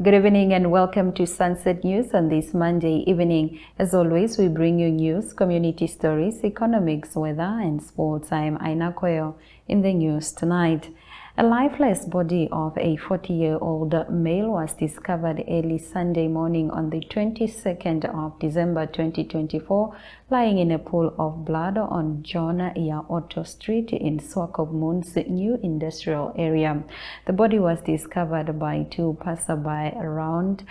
Good evening and welcome to Sunset News on this Monday evening. As always, we bring you news, community stories, economics, weather, and sports. I am Aina Koyo. In the news tonight, a lifeless body of a 40-year-old male was discovered early Sunday morning on the 22nd of December 2024, lying in a pool of blood on John Yaoto Street in Swakopmund's new industrial area. The body was discovered by two passersby around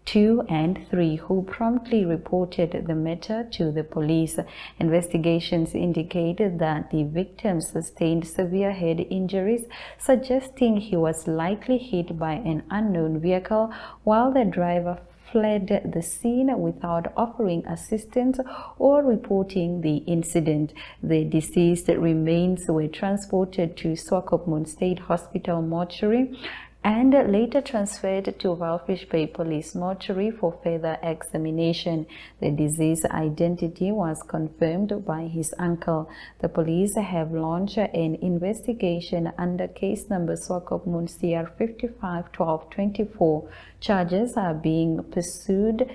2 and 3 who promptly reported the matter to the police. Investigations indicated that the victim sustained severe head injuries, suggesting he was likely hit by an unknown vehicle, while the driver fled the scene without offering assistance or reporting the incident. The deceased remains were transported to Swakopmund State Hospital mortuary and later transferred to Walfish Bay Police Mortuary for further examination. The deceased's identity was confirmed by his uncle. The police have launched an investigation under case number Swakopmund CR 551224. Charges are being pursued.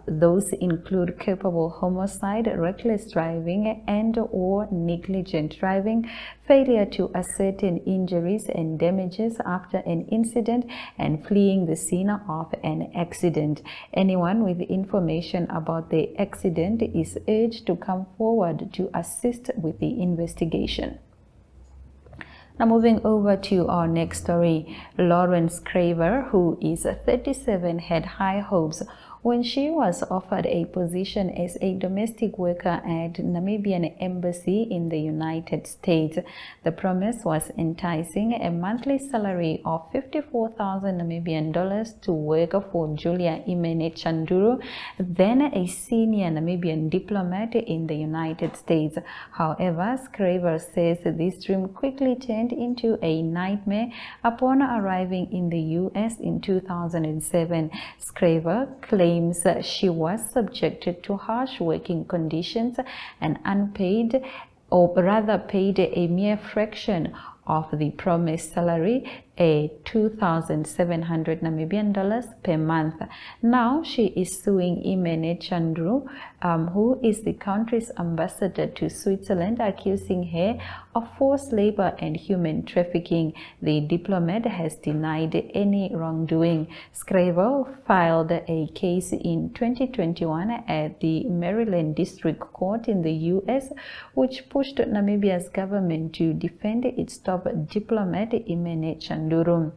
Those include culpable homicide, reckless driving and/or negligent driving, failure to ascertain injuries and damages after an incident, and fleeing the scene of an accident. Anyone with information about the accident is urged to come forward to assist with the investigation. Now moving over to our next story, Lawrence Craver, who is 37, had high hopes when she was offered a position as a domestic worker at Namibian Embassy in the United States. The promise was enticing: a monthly salary of 54,000 Namibian dollars to work for Julia Imene Chanduru, then a senior Namibian diplomat in the United States. However, Craver says this dream quickly turned into a nightmare upon arriving in the U.S. in 2007. Craver claims she was subjected to harsh working conditions and unpaid, or rather paid a mere fraction of the promised salary, a 2,700 Namibian dollars per month. Now she is suing Imene Chandru, who is the country's ambassador to Switzerland, accusing her of forced labor and human trafficking. The diplomat has denied any wrongdoing. Craver filed a case in 2021 at the Maryland District Court in the U.S., which pushed Namibia's government to defend its top diplomat, Imene Chanduru,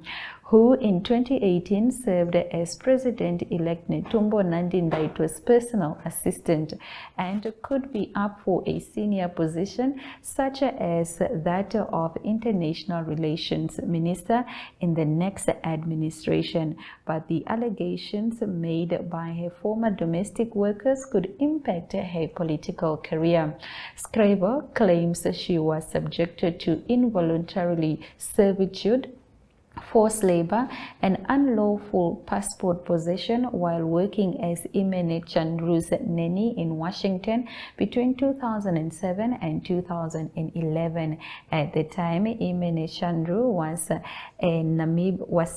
who in 2018 served as President-elect Netumbo Nandi-Ndaitwah's personal assistant and could be up for a senior position such as that of International Relations Minister in the next administration. But the allegations made by her former domestic workers could impact her political career. Craver claims she was subjected to involuntary servitude, forced labor, and unlawful passport possession while working as Imene Chandru's nanny in Washington between 2007 and 2011. At the time, Imene Chandru was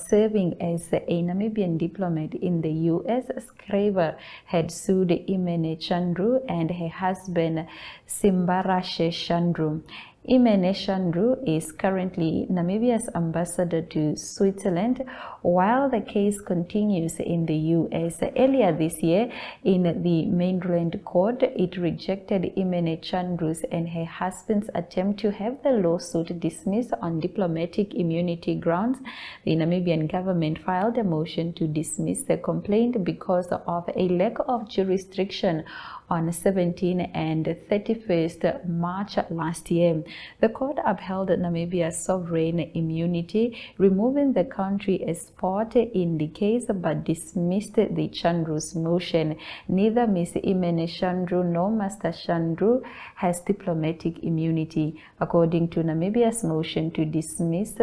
serving as a Namibian diplomat in the U.S. Craver had sued Imene Chandru and her husband Simbarashe Chandru. Imene Chandru is currently Namibia's ambassador to Switzerland, while the case continues in the U.S. Earlier this year, in the mainland court, it rejected Imene Chandru's and her husband's attempt to have the lawsuit dismissed on diplomatic immunity grounds. The Namibian government filed a motion to dismiss the complaint because of a lack of jurisdiction on 17 and 31st March last year. The court upheld Namibia's sovereign immunity, removing the country as part in the case, but dismissed the Chandru's motion. Neither Ms. Imene Chandru nor Master Chandru has diplomatic immunity. According to Namibia's motion to dismiss,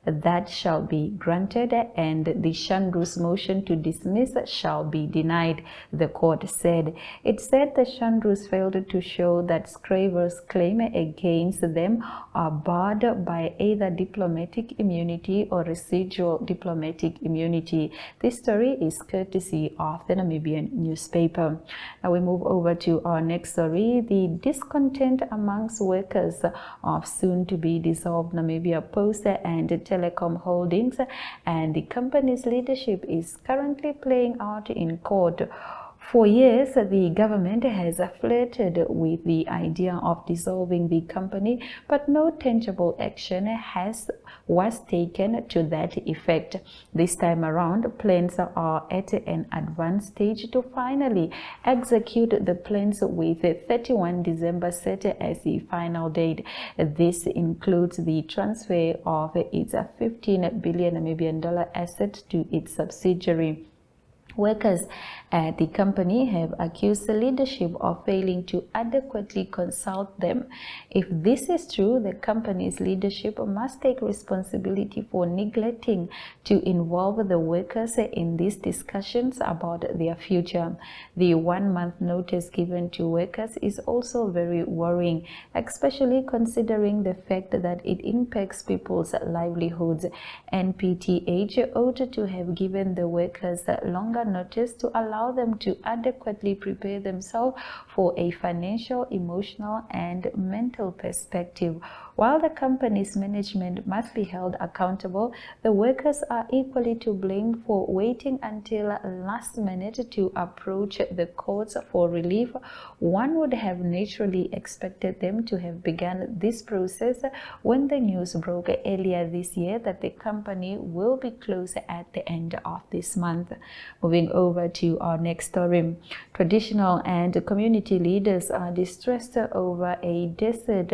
that shall be granted, and the Shandru's motion to dismiss shall be denied, the court said. It said the Shandrus failed to show that Scraver's claim against them are barred by either diplomatic immunity or residual diplomatic immunity. This story is courtesy of the Namibian newspaper. Now we move over to our next story. The discontent amongst workers of soon-to-be dissolved Namibia Post and Telecom Holdings and the company's leadership is currently playing out in court. For years, the government has flirted with the idea of dissolving the company, but no tangible action was taken to that effect. This time around, plans are at an advanced stage to finally execute the plans with 31 December set as the final date. This includes the transfer of its 15 billion Namibian dollar asset to its subsidiary. Workers at the company have accused the leadership of failing to adequately consult them. If this is true, the company's leadership must take responsibility for neglecting to involve the workers in these discussions about their future. The 1-month notice given to workers is also very worrying, especially considering the fact that it impacts people's livelihoods. NPTH ought to have given the workers longer notice to allow them to adequately prepare themselves for a financial, emotional, and mental perspective. While the company's management must be held accountable, the workers are equally to blame for waiting until last minute to approach the courts for relief. One would have naturally expected them to have begun this process when the news broke earlier this year that the company will be closed at the end of this month. Moving over to our next story. Traditional and community leaders are distressed over a desert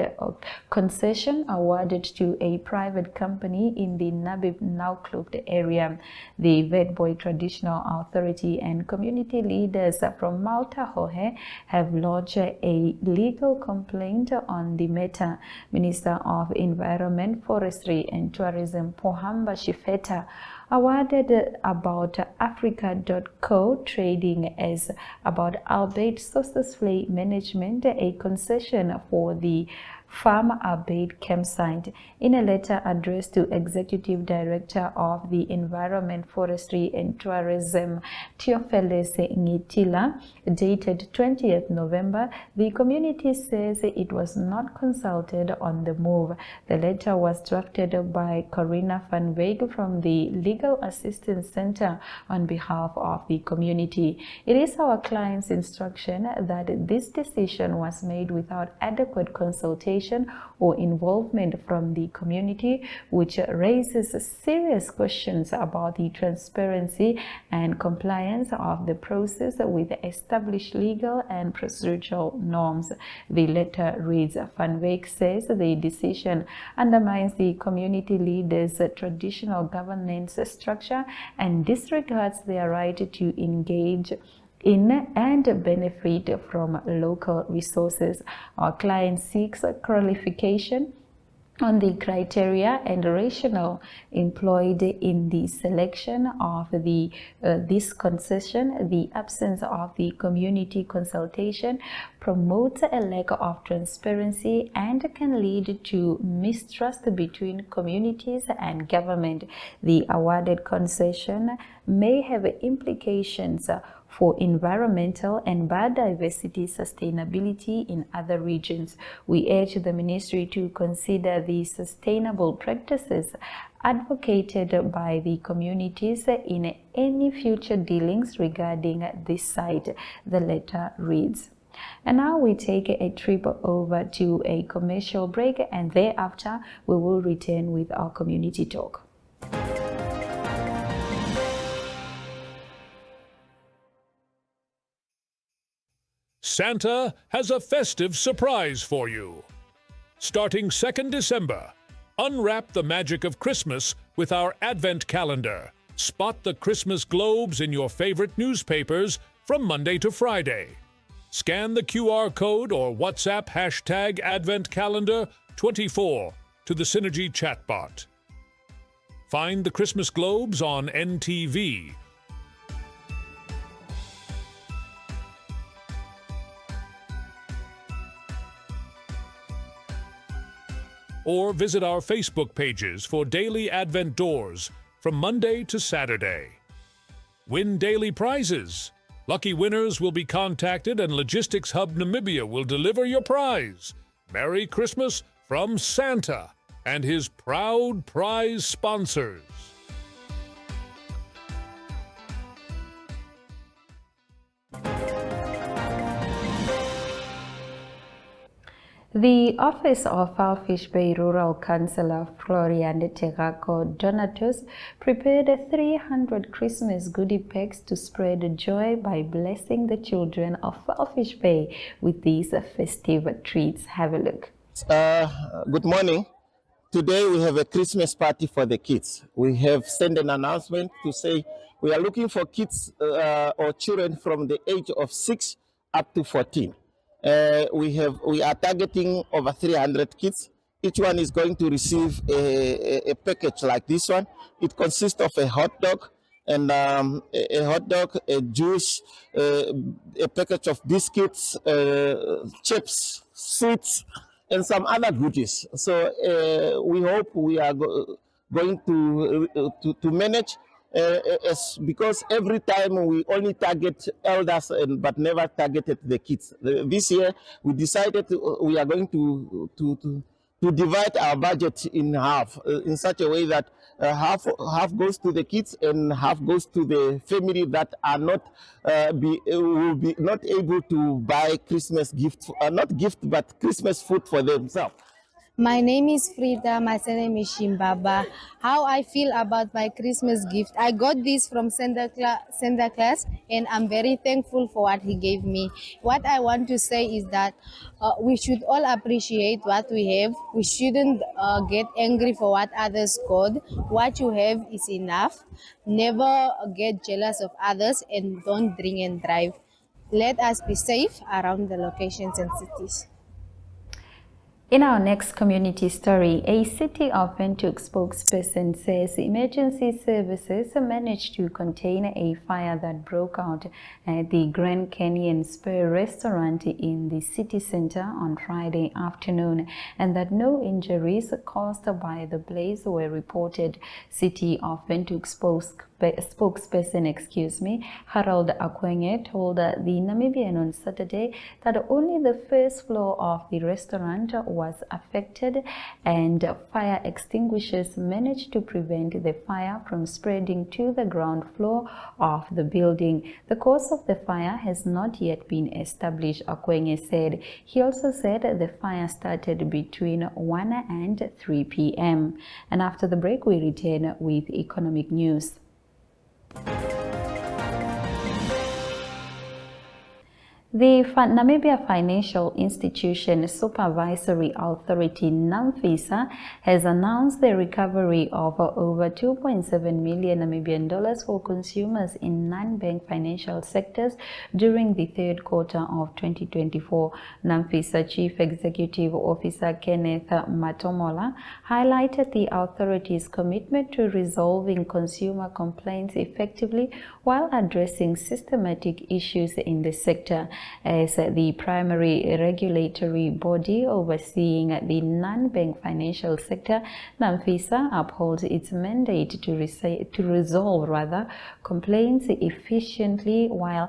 concession awarded to a private company in the Nabib Naukluft area. The Witbooi Traditional Authority and community leaders from Malta Hohe have launched a legal complaint on the matter. Minister of Environment, Forestry and Tourism Pohamba Shifeta awarded About Africa.co trading as About Albeit successfully management a concession for the Farm Abaid campsite. In a letter addressed to Executive Director of the Environment, Forestry and Tourism, Theophilus Ngitila, dated 20th November, the community says it was not consulted on the move. The letter was drafted by Corinna van Wyk from the Legal Assistance Center on behalf of the community. It is our client's instruction that this decision was made without adequate consultation or involvement from the community, which raises serious questions about the transparency and compliance of the process with established legal and procedural norms. The letter reads, Van Wyk says the decision undermines the community leaders' traditional governance structure and disregards their right to engage in and benefit from local resources. Our client seeks clarification on the criteria and rationale employed in the selection of this concession. The absence of the community consultation promotes a lack of transparency and can lead to mistrust between communities and government. The awarded concession may have implications for environmental and biodiversity sustainability in other regions. We urge the ministry to consider the sustainable practices advocated by the communities in any future dealings regarding this site, the letter reads. And now we take a trip over to a commercial break, and thereafter we will return with our community talk. Santa has a festive surprise for you. Starting 2nd December, unwrap the magic of Christmas with our Advent calendar. Spot the Christmas globes in your favorite newspapers from Monday to Friday. Scan the QR code or WhatsApp #AdventCalendar24 to the Synergy chatbot. Find the Christmas globes on NTV. Or visit our Facebook pages for daily Advent doors from Monday to Saturday. Win daily prizes. Lucky winners will be contacted and Logistics Hub Namibia will deliver your prize. Merry Christmas from Santa and his proud prize sponsors. The Office of Walvis Bay Rural Councillor Florian Terako Donatus prepared 300 Christmas goodie packs to spread joy by blessing the children of Walvis Bay with these festive treats. Have a look. Good morning. Today we have a Christmas party for the kids. We have sent an announcement to say we are looking for kids or children from the age of 6 up to 14. We are targeting over 300 kids. Each one is going to receive a package like this one. It consists of a hot dog and a juice, a package of biscuits, chips, sweets, and some other goodies. So we hope we are going to manage. Because every time we only target elders but never targeted the kids. This year we decided we are going to divide our budget in half in such a way that half goes to the kids and half goes to the family that are will be not able to buy Christmas gifts, not gift but Christmas food for themselves. My name is Frida, my surname is Shimbaba. How I feel about my Christmas gift? I got this from Santa Claus and I'm very thankful for what he gave me. What I want to say is that we should all appreciate what we have. We shouldn't get angry for what others got. What you have is enough. Never get jealous of others and don't drink and drive. Let us be safe around the locations and cities. In our next community story, a City of Windhoek spokesperson says emergency services managed to contain a fire that broke out at the Grand Canyon Spur restaurant in the city center on Friday afternoon, and that no injuries caused by the blaze were reported. City of Windhoek spokesperson, Harold Akwenge, told the Namibian on Saturday that only the first floor of the restaurant was affected and fire extinguishers managed to prevent the fire from spreading to the ground floor of the building. The cause of the fire has not yet been established, Akwenge said. He also said the fire started between 1 and 3 p.m. And after the break, we return with economic news. The Namibia Financial Institution Supervisory Authority, NAMFISA, has announced the recovery of over 2.7 million Namibian dollars for consumers in non-bank financial sectors during the third quarter of 2024. NAMFISA Chief Executive Officer Kenneth Matomola highlighted the authority's commitment to resolving consumer complaints effectively while addressing systematic issues in the sector. As the primary regulatory body overseeing the non-bank financial sector, NAMFISA upholds its mandate to resolve complaints efficiently while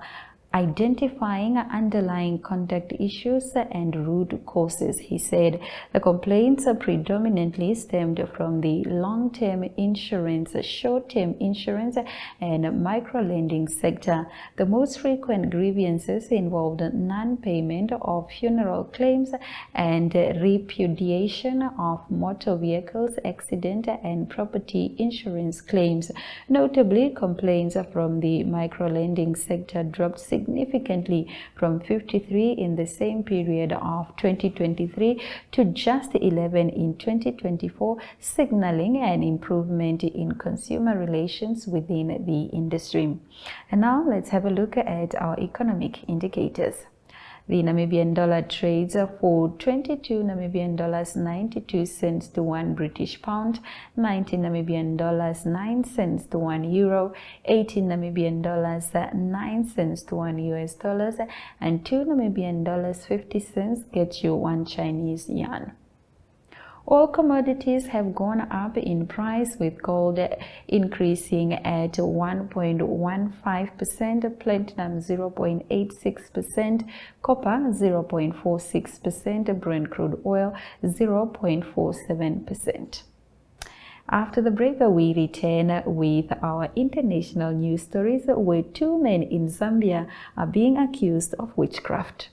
identifying underlying conduct issues and root causes, he said. The complaints predominantly stemmed from the long-term insurance, short-term insurance, and micro-lending sector. The most frequent grievances involved non-payment of funeral claims and repudiation of motor vehicles, accident, and property insurance claims. Notably, complaints from the micro-lending sector dropped significantly from 53 in the same period of 2023 to just 11 in 2024, signaling an improvement in consumer relations within the industry. And now let's have a look at our economic indicators. The Namibian dollar trades for 22 Namibian dollars 92 cents to 1 British pound, 19 Namibian dollars 9 cents to 1 euro, 18 Namibian dollars 9 cents to 1 US dollars, and 2 Namibian dollars 50 cents get you 1 Chinese yuan. All commodities have gone up in price, with gold increasing at 1.15%, platinum 0.86%, copper 0.46%, Brent crude oil 0.47%. After the break, we return with our international news stories, where 2 men in Zambia are being accused of witchcraft.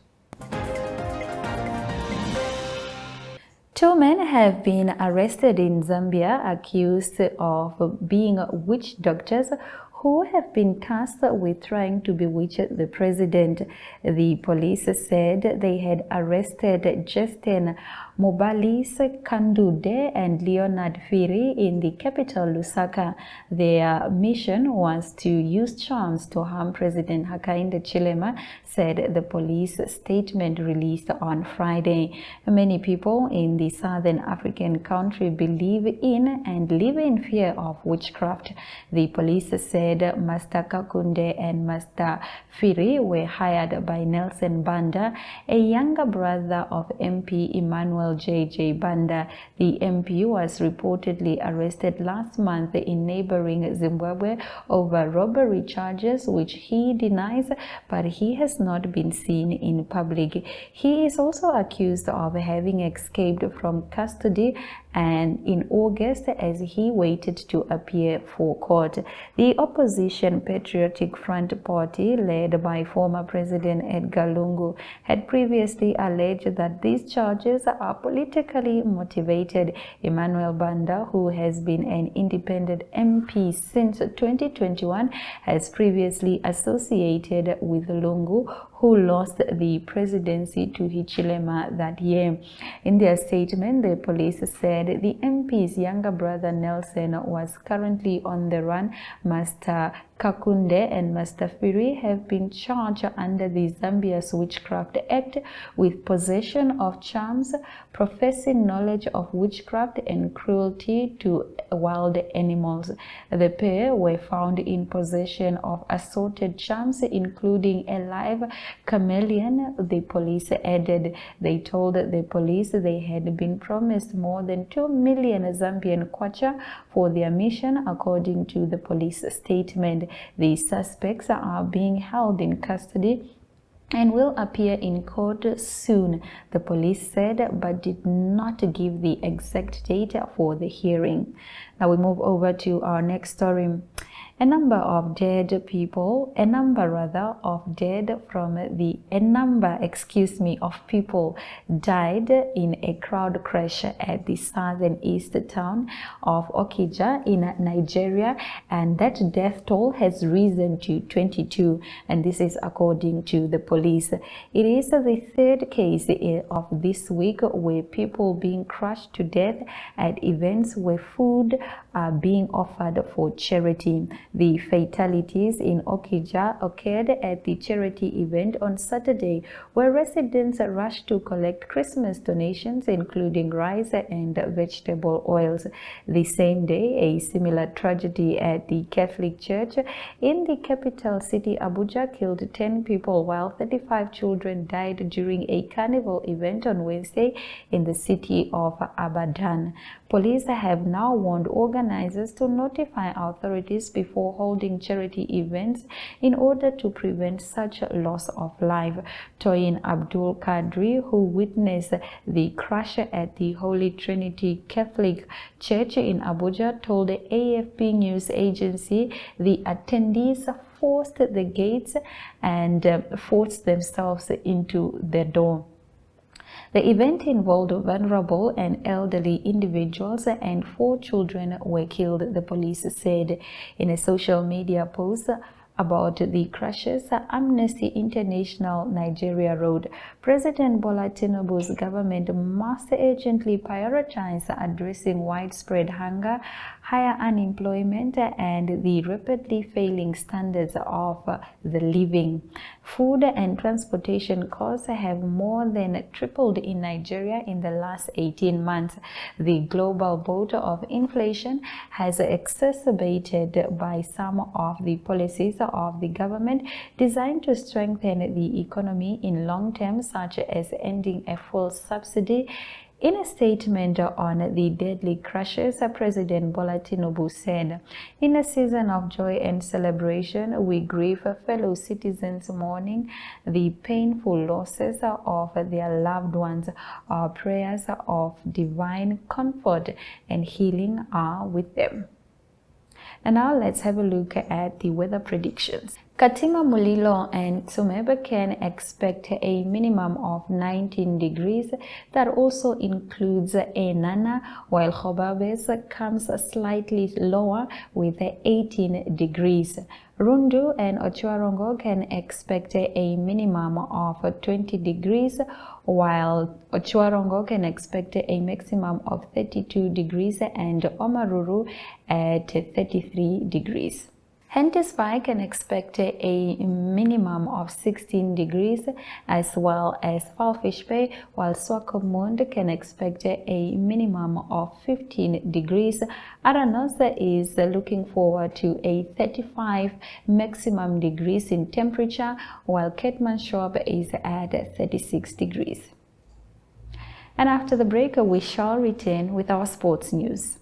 2 men have been arrested in Zambia accused of being witch doctors who have been tasked with trying to bewitch the president. The police said they had arrested Justin Mobalis Kandude and Leonard Firi in the capital Lusaka. Their mission was to use charms to harm President Hakainde Hichilema, said the police statement released on Friday. Many people in the southern African country believe in and live in fear of witchcraft. The police said Master Kakunde and Master Firi were hired by Nelson Banda, a younger brother of MP Emmanuel J.J. Banda. The MP was reportedly arrested last month in neighboring Zimbabwe over robbery charges, which he denies, but he has not been seen in public. He is also accused of having escaped from custody and in August as he waited to appear for court. The opposition Patriotic Front Party, led by former President Edgar Lungu, had previously alleged that these charges are politically motivated. Emmanuel Banda, who has been an independent MP since 2021, has previously associated with Lungu, who lost the presidency to Hichilema that year. In their statement, the police said the MP's younger brother Nelson was currently on the run. Master Kakunde and Master Firi have been charged under the Zambia's Witchcraft Act with possession of charms, professing knowledge of witchcraft, and cruelty to wild animals. The pair were found in possession of assorted charms, including a live chameleon, the police added. They told the police they had been promised more than 2 million Zambian kwacha for their mission, according to the police statement. The suspects are being held in custody and will appear in court soon, the police said, but did not give the exact date for the hearing. Now we move over to our next story. A number of dead of people died in a crowd crash at the southeast town of Okija in Nigeria, and that death toll has risen to 22, and this is according to the police. It is the third case of this week where people being crushed to death at events where food are being offered for charity. The fatalities in Okija occurred at the charity event on Saturday, where residents rushed to collect Christmas donations, including rice and vegetable oils. The same day, a similar tragedy at the Catholic Church in the capital city Abuja killed 10 people, while 35 children died during a carnival event on Wednesday in the city of Abadan. Police have now warned organizers to notify authorities before holding charity events in order to prevent such loss of life. Toyin Abdul Kadri, who witnessed the crash at the Holy Trinity Catholic Church in Abuja, told the AFP news agency the attendees forced the gates and forced themselves into the door. The event involved vulnerable and elderly individuals, and 4 children were killed, the police said. In a social media post about the crashes, Amnesty International Nigeria wrote, President Bola Tinubu's government must urgently prioritize addressing widespread hunger, higher unemployment, and the rapidly failing standards of the living. Food and transportation costs have more than tripled in Nigeria in the last 18 months. The global bout of inflation has exacerbated by some of the policies of the government designed to strengthen the economy in long term, such as ending a full subsidy. In a statement on the deadly crashes, President Bola Tinubu said, "In a season of joy and celebration, we grieve fellow citizens mourning the painful losses of their loved ones. Our prayers of divine comfort and healing are with them." And now let's have a look at the weather predictions. Katima Mulilo and Tsumeba can expect a minimum of 19 degrees. That also includes Enana, while Khobabes comes slightly lower with 18 degrees. Rundu and Ochuarongo can expect a minimum of 20 degrees, while Ochuarongo can expect a maximum of 32 degrees and Omaruru at 33 degrees. Hentis Bay can expect a minimum of 16 degrees, as well as Falfish Bay, while Swakopmund can expect a minimum of 15 degrees. Aranos is looking forward to a 35 maximum degrees in temperature, while Ketmanshop is at 36 degrees. And after the break, we shall return with our sports news.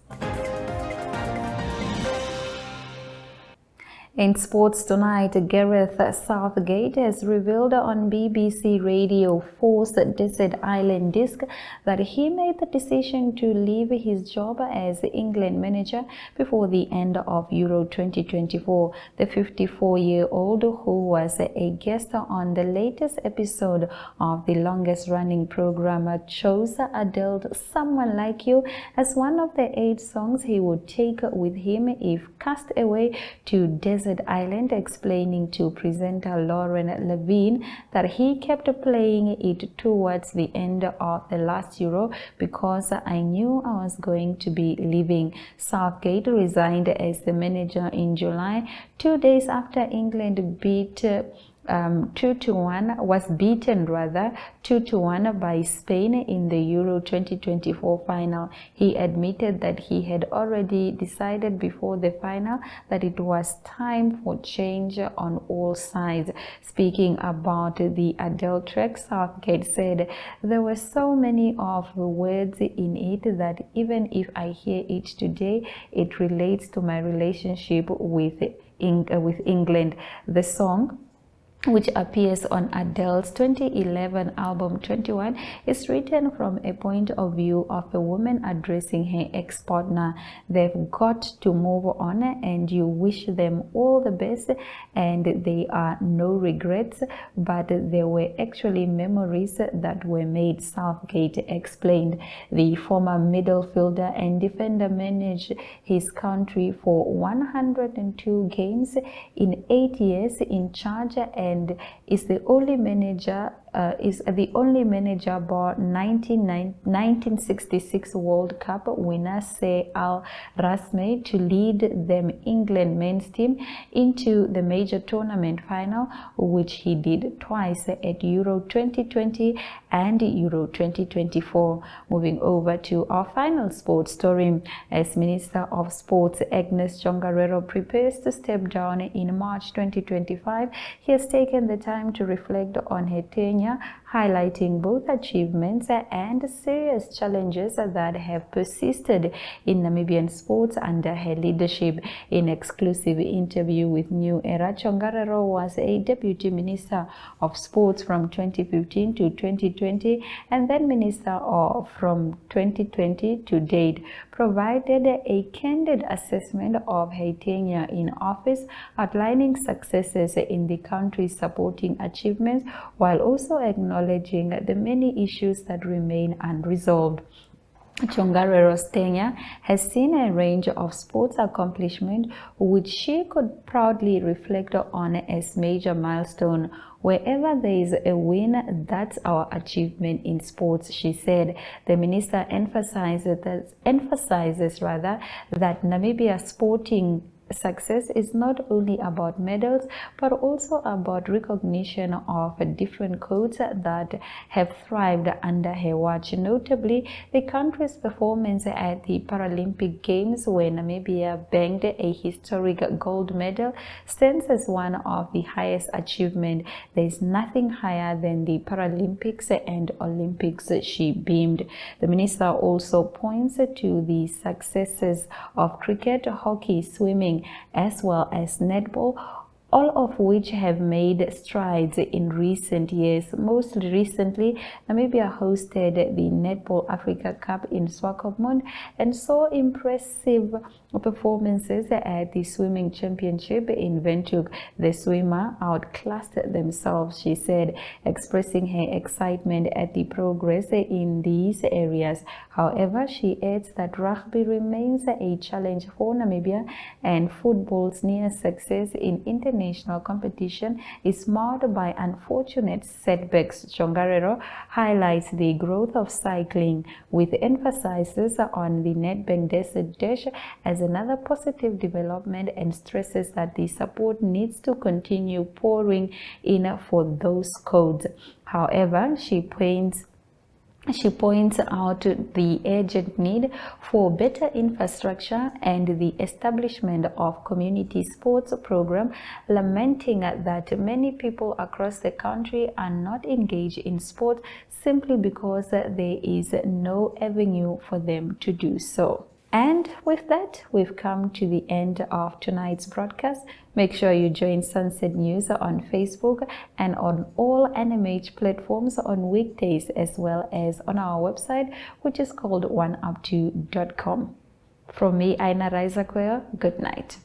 In sports tonight, Gareth Southgate has revealed on BBC Radio 4's Desert Island Disc that he made the decision to leave his job as England manager before the end of Euro 2024. The 54-year-old, who was a guest on the latest episode of the longest-running program, chose Adele's "Someone Like You" as one of the 8 songs he would take with him if cast away to Desert Island, explaining to presenter Lauren Levine that he kept playing it towards the end of the last Euro because I knew I was going to be leaving. Southgate resigned as the manager in July, 2 days after England was beaten 2-1 by Spain in the Euro 2024 final. He admitted that he had already decided before the final that it was time for change on all sides. Speaking about the Adele track, Southgate said, "There were so many of the words in it that even if I hear it today, it relates to my relationship with England." The song, which appears on Adele's 2011 album 21, is written from a point of view of a woman addressing her ex-partner. "They've got to move on and you wish them all the best, and there are no regrets, but there were actually memories that were made," Southgate explained. The former midfielder and defender managed his country for 102 games in 8 years in charge and is the only manager bar 1966 World Cup winner Sir Al Rasmey to lead them England men's team into the major tournament final, which he did twice at Euro 2020 and Euro 2024. Moving over to our final sports story, as Minister of Sports Agnes Jongarero prepares to step down in March 2025, he has taken the time to reflect on her tenure, highlighting both achievements and serious challenges that have persisted in Namibian sports under her leadership. In exclusive interview with New Era, Jongarero was a Deputy Minister of Sports from 2015 to 2020 and then Minister from 2020 to date, provided a candid assessment of her tenure in office, outlining successes in the country's supporting achievements while also acknowledging the many issues that remain unresolved. Chongarero's tenure has seen a range of sports accomplishment which she could proudly reflect on as major milestone. Wherever there is a win, that's our achievement in sports, she said. The minister emphasizes that Namibia's sporting success is not only about medals but also about recognition of different codes that have thrived under her watch. Notably, the country's performance at the Paralympic Games, where Namibia banked a historic gold medal, stands as one of the highest achievements. There is nothing higher than the Paralympics and Olympics, she beamed. The minister also points to the successes of cricket, hockey, swimming, as well as netball, all of which have made strides in recent years. Most recently, Namibia hosted the Netball Africa Cup in Swakopmund and saw impressive performances at the swimming championship in Windhoek. The swimmer outclassed themselves, she said, expressing her excitement at the progress in these areas. However, she adds that rugby remains a challenge for Namibia and football's near success in international competition is marred by unfortunate setbacks. Chongarero highlights the growth of cycling with emphasis on the Nedbank Desert Dash as another positive development and stresses that the support needs to continue pouring in for those codes. However, she points out the urgent need for better infrastructure and the establishment of community sports program, lamenting that many people across the country are not engaged in sport simply because there is no avenue for them to do so. And with that, we've come to the end of tonight's broadcast. Make sure you join Sunset News on Facebook and on all NMH platforms on weekdays, as well as on our website, which is called oneup2.com. From me, Aina Raizakwea, good night.